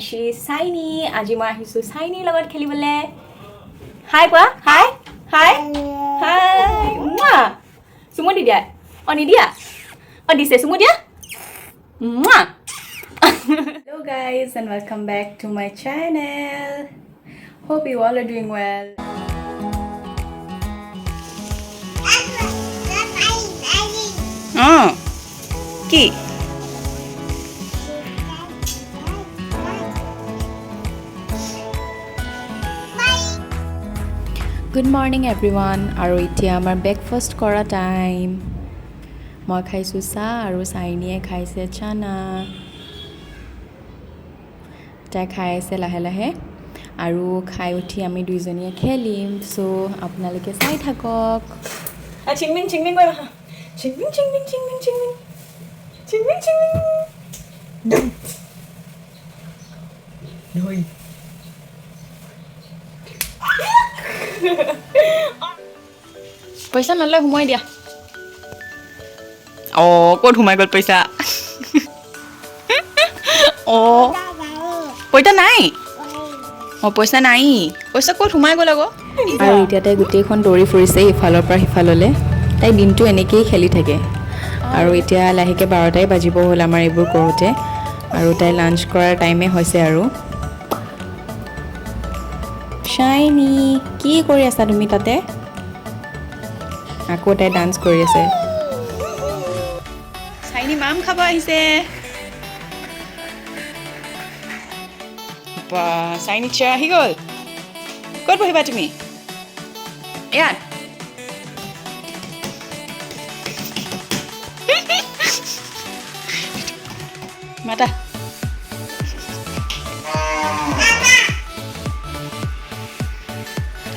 she is Saini. আজি মই আহিছো Saini লগত খেলিবলে। হাই কোৱা, হাই হাই হাই মা সুমো দি দিয়া অ নিদিয়া অ দিছে সুমো দিয়া মা Hello guys and welcome back to my channel. Hope you all are doing well. কি Good morning everyone. আৰু এতিয়া আমাৰ ব্ৰেকফাষ্ট কৰা টাইম। মই খাইছোঁ চাহ আৰু চাইনিয়ে খাইছে চানা। তাই খাই আছে লাহে লাহে আৰু খাই উঠি আমি দুইজনীয়ে খেলিম। চ' আপোনালোকে চাই থাকক। চিংমিং চিংমিং কৈ আহা। চিংমিং চিংমিং চিংমিং চিংমিং চিংমিং চিংমিং নই পইচা নলয় সোমাই দিয়া ক'ত সোমাই গ'ল পইচা পইচা নাই পইচা নাই পইচা ক'ত সোমাই গ'ল আকৌ আৰু এতিয়া তাই গোটেইখন দৌৰি ফুৰিছে ইফালৰ পৰা সিফাললৈ তাই দিনটো এনেকেই খেলি থাকে আৰু এতিয়া লাহেকৈ 12টাই বাজিব হ'ল আমাৰ এইবোৰ কৰোঁতে আৰু তাই লাঞ্চ কৰাৰ টাইমে হৈছে আৰু Shiny, কি কৰি আছা তুমি তাতে আকৌ তাই ডান্স কৰি আছে Shiny মাম খাব আহিছে বা Shiny চেয়াৰ আহি গ'ল ক'ত বহিবা তুমি ইয়াত মাতা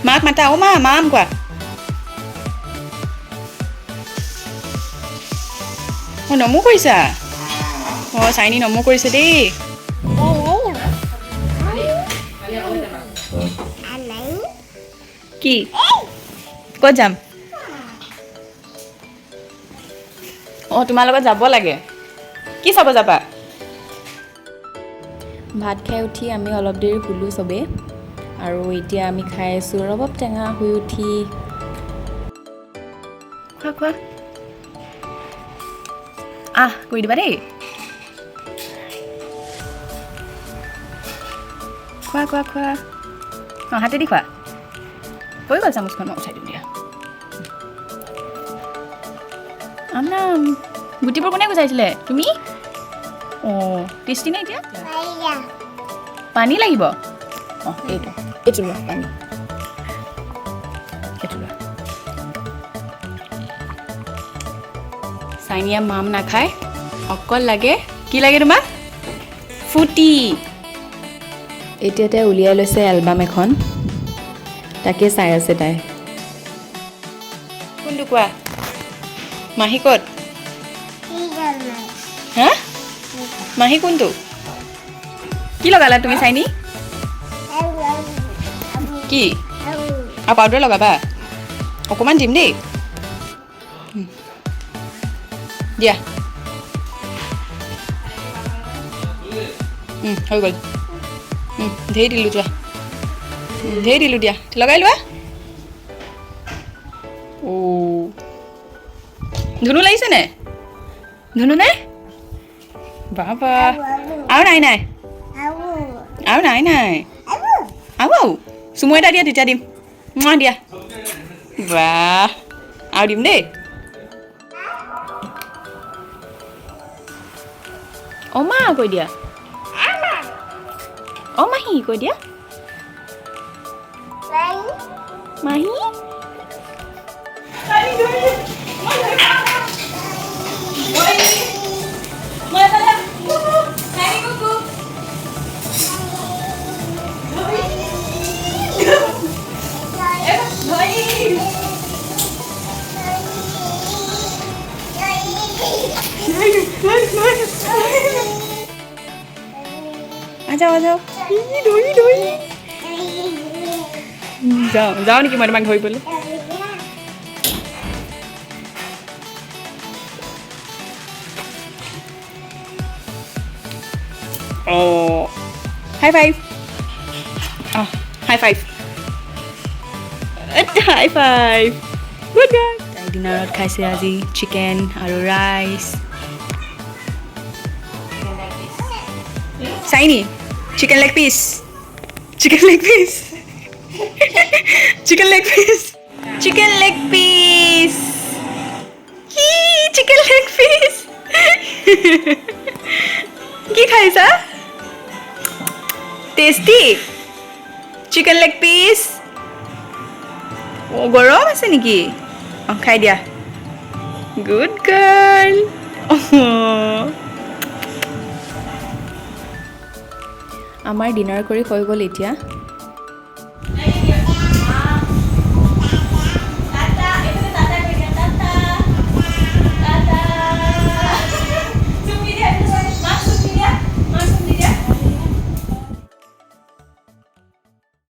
মাক মাতা মা মাম কোৱা নমো কৰিছা Shiny নমো কৰিছে দেই কি ক'ত যাম তোমাৰ লগত যাব লাগে কি চাব যাবা ভাত খাই উঠি আমি অলপ দেৰি শুলোঁ চবেই আৰু এতিয়া আমি খাই আছোঁ ৰবাব টেঙা শুই উঠি খোৱা খোৱা কৰি দিবা দেই খোৱা খোৱা খোৱা হাতেদি খোৱা কৈ গ'ল চামুচখন মই উঠাই দিম দিয়া গুটিবোৰ কোনে গুচাইছিলে তুমি টেষ্টি নে এতিয়া পানী লাগিব এইটো লোৱা পানী এইটো লোৱা চাইনিয়া মাম নাখায় অকল লাগে কি লাগে তোমাক ফুটি এতিয়া তাই উলিয়াই লৈছে এলবাম এখন তাকে চাই আছে তাই কোনটো কোৱা মাহী ক'ত হা মাহী কোনটো কি লগালা তুমি চাইনি কি আৰু পাউডাৰ লগাবা অকণমান দিম দেই দিয়া হৈ গ'ল ধেৰ দিলোঁ যোৱা ধেৰ দিলোঁ দিয়া লগাই লোৱা ধুনু লাগিছেনে ধুনু নাই বাবা আৰু নাই নাই আৰু নাই নাই আৰু চুমু এটা দিয়া তেতিয়া দিম দিয়া বাহ আৰু দিম দেই মা কৈ দিয়া মাহী কৈ দিয়া মাহী যাও যাও যাও নেকি মই তোমাক ধৰিবলৈ হাই ফাইভ অঁ high five high five good girl তাই ডিনাৰত খাইছে আজি চিকেন আৰু ৰাইচ চাইনি chicken leg piece chicken leg piece chicken leg piece chicken leg piece কি চিকেন লেগ পিচ কি খাইছা টেষ্টি চিকেন লেগ পিচ অঁ গৰম আছে নেকি অঁ খাই দিয়া গুড গাৰ্ল আমাৰ ডিনাৰ কৰি হৈ গ'ল এতিয়া